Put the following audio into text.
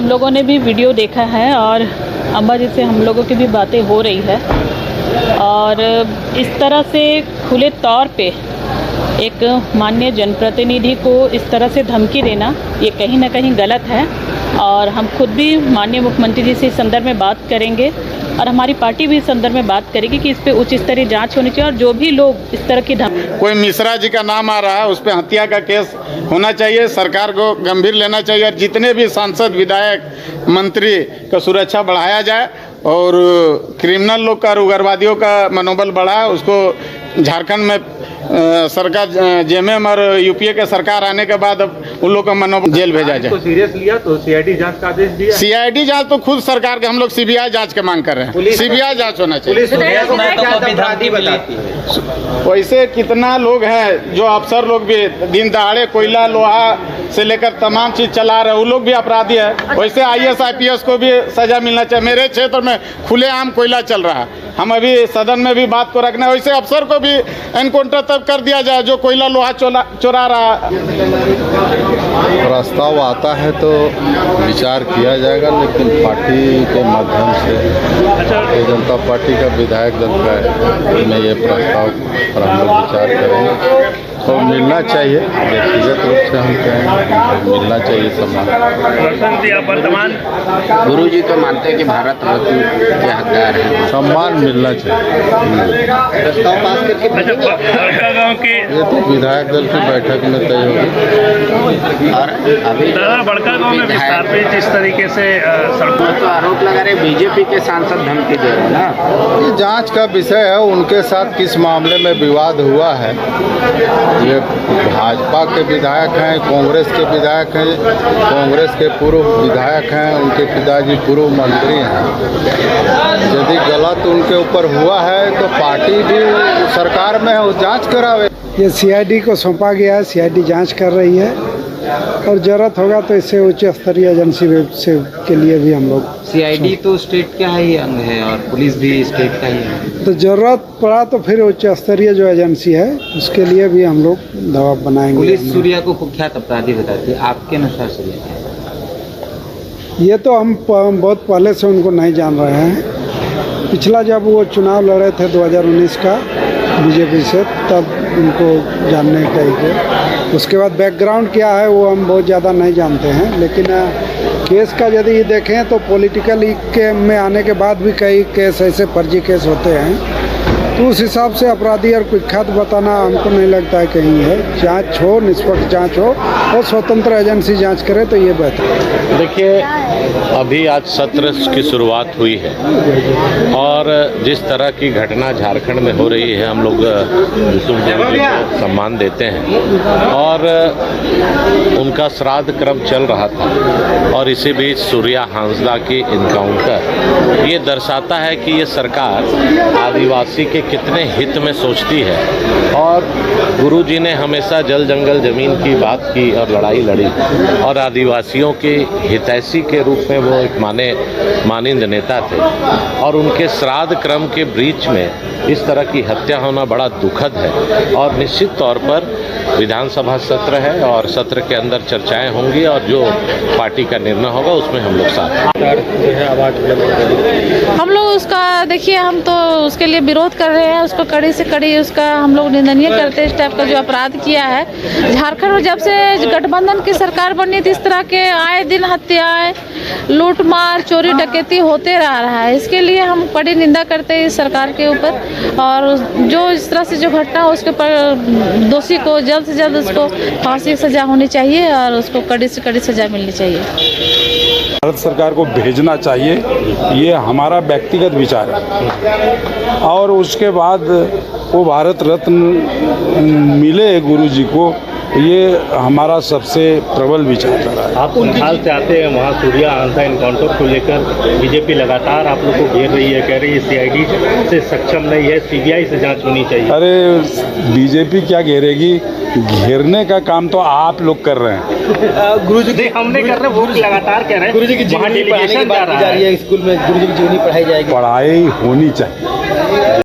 लोगों ने भी वीडियो देखा है और अम्बा जी से हम लोगों की भी बातें हो रही है और इस तरह से खुले तौर पे एक माननीय जनप्रतिनिधि को इस तरह से धमकी देना ये कहीं ना कहीं गलत है और हम खुद भी माननीय मुख्यमंत्री जी से इस संदर्भ में बात करेंगे और हमारी पार्टी भी इस संदर्भ में बात करेगी कि इस पे उच्च स्तरीय जांच होनी चाहिए और जो भी लोग इस तरह की कोई मिश्रा जी का नाम आ रहा है उस पर हत्या का केस होना चाहिए, सरकार को गंभीर लेना चाहिए और जितने भी सांसद विधायक मंत्री का सुरक्षा बढ़ाया जाए और क्रिमिनल लोग का उग्रवादियों का मनोबल बढ़ा, उसको झारखंड में सरकार जेएमएम और यूपीए के सरकार आने के बाद अब उन लोग का मनोबल जेल भेजा जाए। तो सीरियस लिया तो सीआईडी जांच का आदेश दिया। सीआईडी जांच तो खुद सरकार के हम लोग सीबीआई जांच की मांग कर रहे हैं, सीबीआई जांच होना चाहिए। वैसे कितना लोग हैं जो अफसर लोग भी दिन दहाड़े कोयला लोहा से लेकर तमाम चीज चला रहे हैं, वो लोग भी अपराधी है। वैसे आईएएस आईपीएस को भी सजा मिलना चाहिए। मेरे क्षेत्र में खुलेआम कोयला चल रहा है, हम अभी सदन में भी बात को रखना है। वैसे अफसर को भी एनकाउंटर तब कर दिया जाए जो कोयला लोहा चुरा रहा है। प्रस्ताव आता है तो विचार किया जाएगा, लेकिन पार्टी के माध्यम से भारतीय जनता पार्टी का विधायक दल का में ये प्रस्ताव पर हम लोग विचार करेंगे। तो मिलना चाहिए, व्यक्तिगत रूप से हम कहें मिलना चाहिए सम्मान। वर्तमान गुरु जी तो मानते हैं कि भारत रत्न के हकदार हैं, सम्मान मिलना चाहिए। प्रस्ताव पास करके बड़का गांव के ये तो विधायक दल की बैठक में तय होगी। और अभी बड़का गांव में विस्तार पे जिस तरीके से सड़कों तो आरोप लगा रहे बीजेपी के सांसद धमकी दे रहे हैं ना। ये जांच का विषय है, उनके साथ किस मामले में विवाद हुआ है। ये भाजपा के विधायक हैं, कांग्रेस के विधायक हैं, कांग्रेस के पूर्व विधायक हैं, उनके पिताजी पूर्व मंत्री हैं। यदि गलत उनके ऊपर हुआ है तो पार्टी भी सरकार में है, वो जांच करावे। ये सीआईडी को सौंपा गया है, सीआईडी जांच कर रही है और जरूरत होगा तो इससे उच्च स्तरीय एजेंसी से के लिए भी हम लोग। सीआईडी तो स्टेट का ही अंग है और पुलिस भी स्टेट का ही है, तो जरूरत पड़ा तो फिर उच्च स्तरीय जो एजेंसी है उसके लिए भी हम लोग दबाव बनाएंगे। पुलिस सूर्या को कुख्यात अपराधी बताती है, आपके अनुसार सूर्या क्या है? ये तो हम बहुत पहले से उनको नहीं जान रहे हैं। पिछला जब वो चुनाव लड़े थे 2019 का बीजेपी से, तब उनको जानने का उसके बाद बैकग्राउंड क्या है वो हम बहुत ज़्यादा नहीं जानते हैं। लेकिन केस का यदि देखें तो पॉलिटिकल के में आने के बाद भी कई केस ऐसे फर्जी केस होते हैं, तो उस हिसाब से अपराधी और कुख्यात बताना हमको नहीं लगता है कहीं है। जांच हो, निष्पक्ष जांच हो और स्वतंत्र एजेंसी जांच करे तो ये बेहतर है। देखिए, अभी आज सत्र की शुरुआत हुई है और जिस तरह की घटना झारखंड में हो रही है, हम लोग विष्णु जी को सम्मान देते हैं और उनका श्राद्ध क्रम चल रहा था और इसी बीच सूर्या हांसदा की इनकाउंटर ये दर्शाता है कि ये सरकार आदिवासी के कितने हित में सोचती है। और गुरुजी ने हमेशा जल जंगल जमीन की बात की और लड़ाई लड़ी और आदिवासियों के हितैषी के रूप में वो एक मानिंद नेता थे और उनके श्राद्ध क्रम के बीच में इस तरह की हत्या होना बड़ा दुखद है। और निश्चित तौर पर विधानसभा सत्र है और सत्र के अंदर चर्चाएं होंगी और जो पार्टी का निर्णय होगा उसमें हम लोग साथ हम लोग उसका देखिए, हम तो उसके लिए विरोध कर रहे हैं, उसको कड़ी से कड़ी उसका हम लोग निंदनीय करते हैं। इस टाइप का जो अपराध किया है झारखंड में, जब से गठबंधन की सरकार बनी थी, इस तरह के आए दिन हत्याएं, लूट मार, चोरी डकैती होते रहा है। इसके लिए हम कड़ी निंदा करते हैं इस सरकार के ऊपर और जो इस तरह से जो घटना हो उसके ऊपर दोषी को जल्द से जल्द उसको फांसी की सजा होनी चाहिए और उसको कड़ी से कड़ी सजा मिलनी चाहिए। भारत सरकार को भेजना चाहिए, ये हमारा व्यक्तिगत विचार है। और उसके बाद वो भारत रत्न मिले गुरुजी को, ये हमारा सबसे प्रबल विचारधारा है। आप हाल से आते हैं, वहाँ सूर्या हांसदा एनकाउंटर को लेकर बीजेपी लगातार आप लोग को घेर रही है, कह रही है सीआईडी से सक्षम नहीं है, सीबीआई से जांच होनी चाहिए। अरे बीजेपी क्या घेरेगी, घेरने का काम तो आप लोग कर रहे हैं। गुरुजी हमने कर रहे, वो लगातार कह रहे हैं गुरुजी की डेलीगेशन जा रही है, स्कूल में गुरुजी की जीवनी पढ़ाई जाएगी, पढ़ाई होनी चाहिए।